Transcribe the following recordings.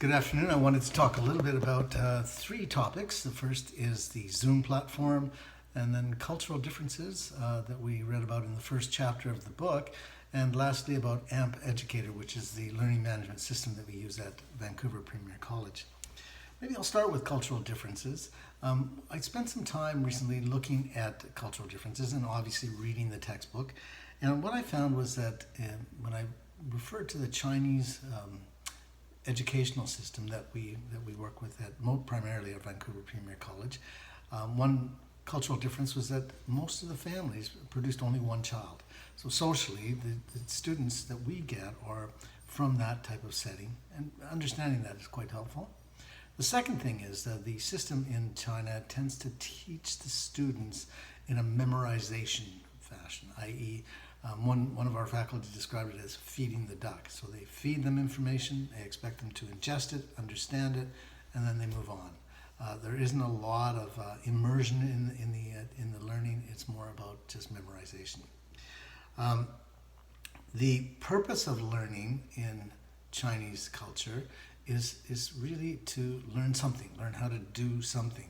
Good afternoon. I wanted to talk a little bit about three topics. The first is the Zoom platform, and then cultural differences that we read about in the first chapter of the book, and lastly about AMP Educator, which is the learning management system that we use at Vancouver Premier College. Maybe I'll start with cultural differences. I spent some time recently looking at cultural differences and obviously reading the textbook, and what I found was that when I referred to the Chinese educational system that we work with primarily at Vancouver Premier College. One cultural difference was that most of the families produced only one child. So socially, the students that we get are from that type of setting, and understanding that is quite helpful. The second thing is that the system in China tends to teach the students in a memorization fashion, i.e., one of our faculty described it as feeding the duck. So they feed them information, they expect them to ingest it, understand it, and then they move on. There isn't a lot of immersion in the learning. It's more about just memorization. The purpose of learning in Chinese culture is really to learn something, learn how to do something,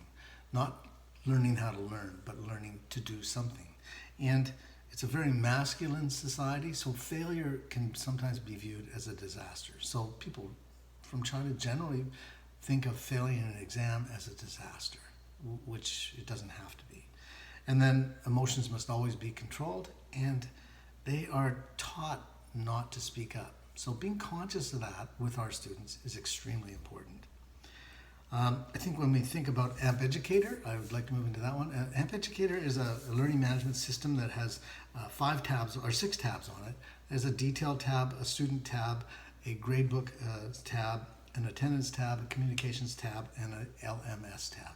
not learning how to learn, but learning to do something. And it's a very masculine society, so failure can sometimes be viewed as a disaster. So people from China generally think of failing in an exam as a disaster, which it doesn't have to be. And then emotions must always be controlled, and they are taught not to speak up. So being conscious of that with our students is extremely important. I think when we think about AMP Educator, I would like to move into that one. AMP Educator is a learning management system that has 5 tabs or 6 tabs on it. There's a detail tab, a student tab, a gradebook tab, an attendance tab, a communications tab, and an LMS tab.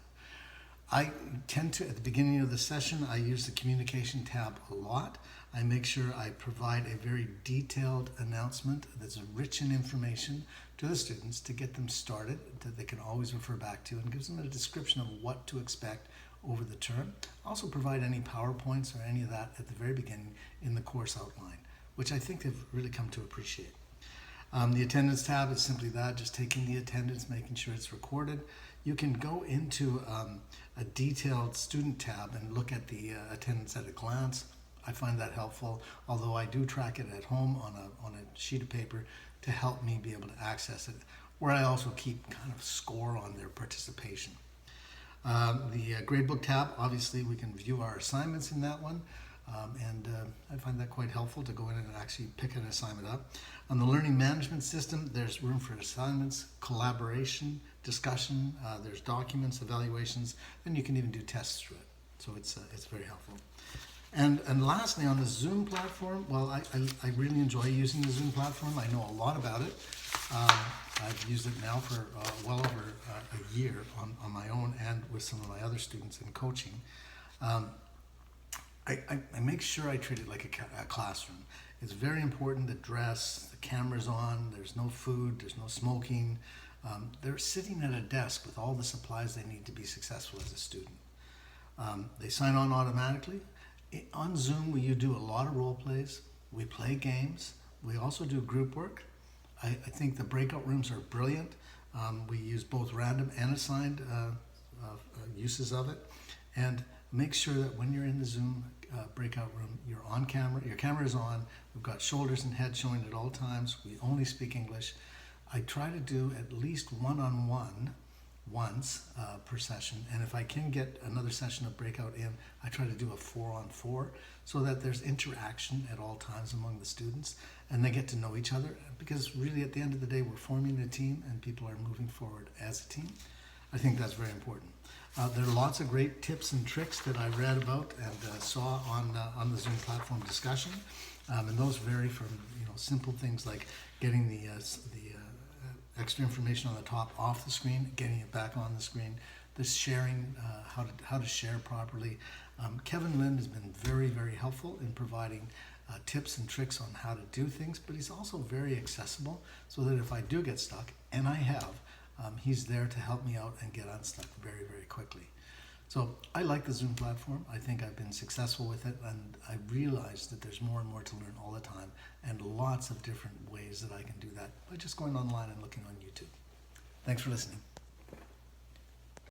I tend to, at the beginning of the session, I use the communication tab a lot. I make sure I provide a very detailed announcement that's rich in information to the students to get them started, that they can always refer back to, and gives them a description of what to expect over the term. I also provide any PowerPoints or any of that at the very beginning in the course outline, which I think they've really come to appreciate. The attendance tab is simply that, just taking the attendance, making sure it's recorded. You can go into a detailed student tab and look at the attendance at a glance. I find that helpful, although I do track it at home on a sheet of paper to help me be able to access it, where I also keep kind of score on their participation. The gradebook tab, obviously we can view our assignments in that one, and I find that quite helpful to go in and actually pick an assignment up. On the learning management system, there's room for assignments, collaboration, discussion, there's documents, evaluations, and you can even do tests through it. So it's very helpful. And lastly, on the Zoom platform, well, I really enjoy using the Zoom platform. I know a lot about it. I've used it now for well over a year on my own and with some of my other students in coaching. I make sure I treat it like a classroom. It's very important, the dress, the camera's on, there's no food, there's no smoking. They're sitting at a desk with all the supplies they need to be successful as a student. They sign on automatically. On Zoom, we do a lot of role plays. We play games. We also do group work. I think the breakout rooms are brilliant. We use both random and assigned uses of it. And make sure that when you're in the Zoom breakout room, you're on camera. Your camera is on. We've got shoulders and head showing at all times. We only speak English. I try to do at least one-on-one once per session, and if I can get another session of breakout in, I try to do a 4-on-4 so that there's interaction at all times among the students and they get to know each other, because really at the end of the day we're forming a team and people are moving forward as a team. I think that's very important. There are lots of great tips and tricks that I read about and saw on the Zoom platform discussion, and those vary from simple things like getting the extra information on the top off the screen, getting it back on the screen, the sharing, how to share properly. Kevin Lin has been very, very helpful in providing tips and tricks on how to do things, but he's also very accessible so that if I do get stuck, and I have, he's there to help me out and get unstuck very, very quickly. So I like the Zoom platform. I think I've been successful with it, and I realize that there's more and more to learn all the time, and lots of different ways that I can do that by just going online and looking on YouTube. Thanks for listening.